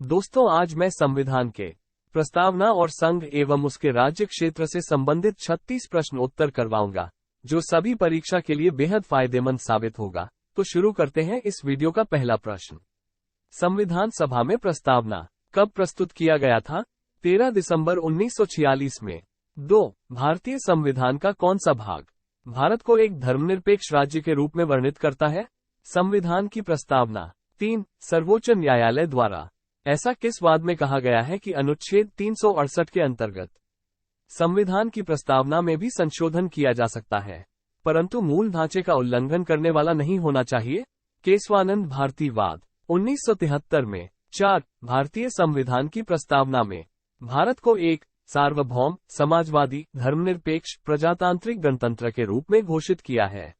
दोस्तों, आज मैं संविधान के प्रस्तावना और संघ एवं उसके राज्य क्षेत्र से संबंधित 36 प्रश्न उत्तर करवाऊंगा, जो सभी परीक्षा के लिए बेहद फायदेमंद साबित होगा। तो शुरू करते हैं इस वीडियो का पहला प्रश्न। संविधान सभा में प्रस्तावना कब प्रस्तुत किया गया था? 13 दिसंबर 1946 में। 2. भारतीय संविधान का कौन सा भाग भारत को एक धर्मनिरपेक्ष राज्य के रूप में वर्णित करता है? संविधान की प्रस्तावना। 3. सर्वोच्च न्यायालय द्वारा ऐसा किस वाद में कहा गया है कि अनुच्छेद 368 के अंतर्गत संविधान की प्रस्तावना में भी संशोधन किया जा सकता है, परंतु मूल ढांचे का उल्लंघन करने वाला नहीं होना चाहिए? केशवानंद भारती वाद। 1973 में। 4. भारतीय संविधान की प्रस्तावना में भारत को एक सार्वभौम, समाजवादी, धर्मनिरपेक्ष, प्रजातांत्रिक गणतंत्र के रूप में घोषित किया है।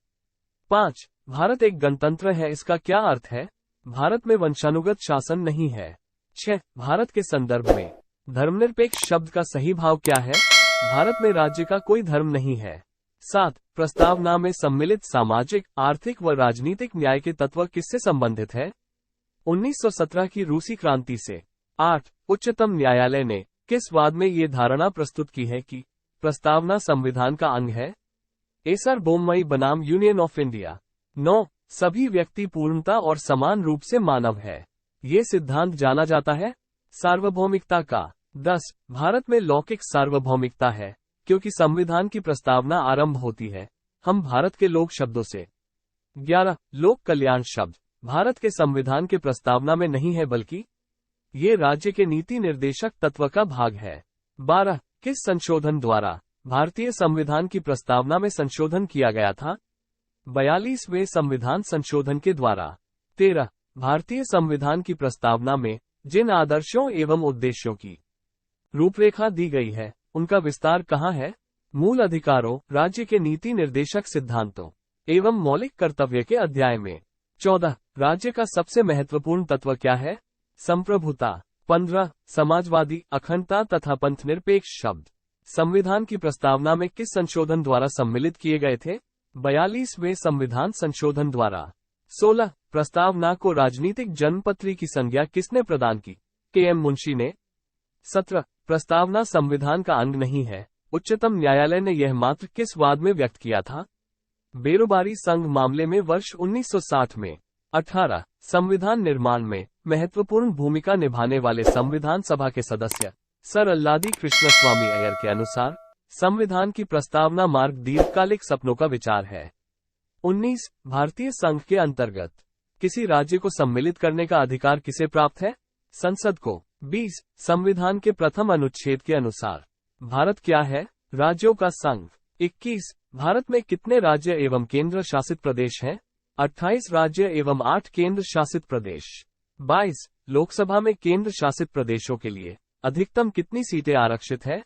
5. भारत एक गणतंत्र है, इसका क्या अर्थ है? भारत में वंशानुगत शासन नहीं है। 6. भारत के संदर्भ में धर्मनिरपेक्ष शब्द का सही भाव क्या है? भारत में राज्य का कोई धर्म नहीं है। 7. प्रस्तावना में सम्मिलित सामाजिक, आर्थिक व राजनीतिक न्याय के तत्व किससे संबंधित है? 1917 की रूसी क्रांति से। 8. उच्चतम न्यायालय ने किस वाद में ये धारणा प्रस्तुत की है कि प्रस्तावना संविधान का अंग है? एसआर बोम्मई बनाम यूनियन ऑफ इंडिया। 9. सभी व्यक्ति पूर्णता और समान रूप से मानव है, ये सिद्धांत जाना जाता है सार्वभौमिकता का। 10. भारत में लौकिक सार्वभौमिकता है, क्योंकि संविधान की प्रस्तावना आरंभ होती है हम भारत के लोक शब्दों से। 11. लोक कल्याण शब्द भारत के संविधान के प्रस्तावना में नहीं है, बल्कि ये राज्य के नीति निर्देशक तत्व का भाग है। 12. किस संशोधन द्वारा भारतीय संविधान की प्रस्तावना में संशोधन किया गया था? 42वें संविधान संशोधन के द्वारा। 13. भारतीय संविधान की प्रस्तावना में जिन आदर्शों एवं उद्देश्यों की रूपरेखा दी गई है, उनका विस्तार कहाँ है? मूल अधिकारों, राज्य के नीति निर्देशक सिद्धांतों एवं मौलिक कर्तव्य के अध्याय में। 14. राज्य का सबसे महत्वपूर्ण तत्व क्या है? संप्रभुता। 15. समाजवादी, अखंडता तथा पंथनिरपेक्ष शब्द संविधान की प्रस्तावना में किस संशोधन द्वारा सम्मिलित किए गए थे? 42वें संविधान संशोधन द्वारा। 16. प्रस्तावना को राजनीतिक जन्मपत्री की संज्ञा किसने प्रदान की? के.एम. मुंशी ने। 17. प्रस्तावना संविधान का अंग नहीं है, उच्चतम न्यायालय ने यह मात्र किस वाद में व्यक्त किया था? बेरोबारी संघ मामले में वर्ष 1960 में। 18. संविधान निर्माण में महत्वपूर्ण भूमिका निभाने वाले संविधान सभा के सदस्य सर अल्लादी कृष्णस्वामी अय्यर के अनुसार संविधान की प्रस्तावना मार्ग दीर्घकालिक सपनों का विचार है। 19. भारतीय संघ के अंतर्गत किसी राज्य को सम्मिलित करने का अधिकार किसे प्राप्त है? संसद को। 20. संविधान के प्रथम अनुच्छेद के अनुसार भारत क्या है? राज्यों का संघ। 21. भारत में कितने राज्य एवं केंद्र शासित प्रदेश हैं? 28 राज्य एवं 8 केंद्र शासित प्रदेश। 22. लोकसभा में केंद्र शासित प्रदेशों के लिए अधिकतम कितनी सीटें आरक्षित है?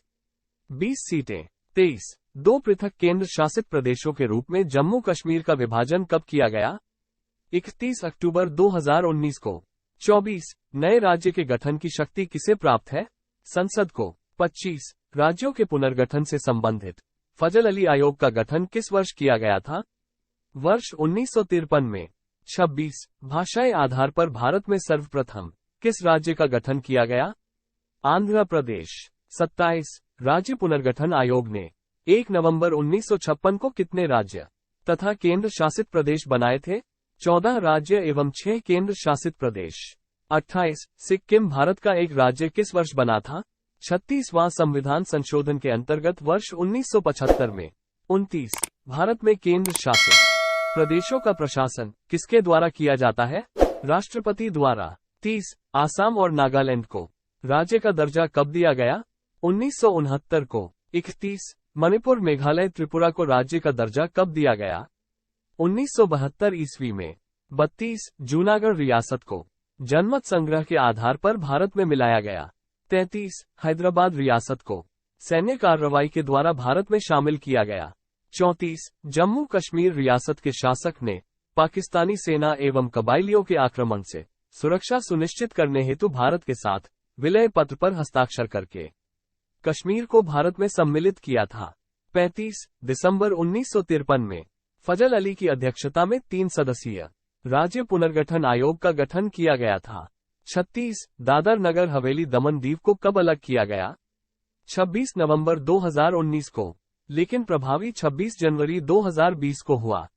20 सीटें। 23. दो पृथक केंद्र शासित प्रदेशों के रूप में जम्मू कश्मीर का विभाजन कब किया गया? 31 अक्टूबर 2019 को। 24. नए राज्य के गठन की शक्ति किसे प्राप्त है? संसद को। 25. राज्यों के पुनर्गठन से संबंधित फजल अली आयोग का गठन किस वर्ष किया गया था? वर्ष 1953 में। 26. भाषाई आधार पर भारत में सर्वप्रथम किस राज्य का गठन किया गया? आंध्र प्रदेश। 27. राज्य पुनर्गठन आयोग ने 1 नवंबर 1956 को कितने राज्य तथा केंद्र शासित प्रदेश बनाए थे? 14 राज्य एवं 6 केंद्र शासित प्रदेश। 28. सिक्किम भारत का एक राज्य किस वर्ष बना था? 36वां संविधान संशोधन के अंतर्गत वर्ष 1975 में। 29. भारत में केंद्र शासित प्रदेशों का प्रशासन किसके द्वारा किया जाता है? राष्ट्रपति द्वारा। 30. आसाम और नागालैंड को राज्य का दर्जा कब दिया गया? 1969 को। 31. मणिपुर, मेघालय, त्रिपुरा को राज्य का दर्जा कब दिया गया? 1972 ईस्वी में। 32. जूनागढ़ रियासत को जनमत संग्रह के आधार पर भारत में मिलाया गया। 33. हैदराबाद रियासत को सैन्य कार्रवाई के द्वारा भारत में शामिल किया गया। 34. जम्मू कश्मीर रियासत के शासक ने पाकिस्तानी सेना एवं कबाइलियों के आक्रमण से सुरक्षा सुनिश्चित करने हेतु भारत के साथ विलय पत्र पर हस्ताक्षर करके कश्मीर को भारत में सम्मिलित किया था। 35. दिसंबर 1953 में फजल अली की अध्यक्षता में 3 सदस्यीय राज्य पुनर्गठन आयोग का गठन किया गया था। 36 दादर नगर हवेली दमन दीव को कब अलग किया गया? 26 नवंबर 2019 को, लेकिन प्रभावी 26 जनवरी 2020 को हुआ।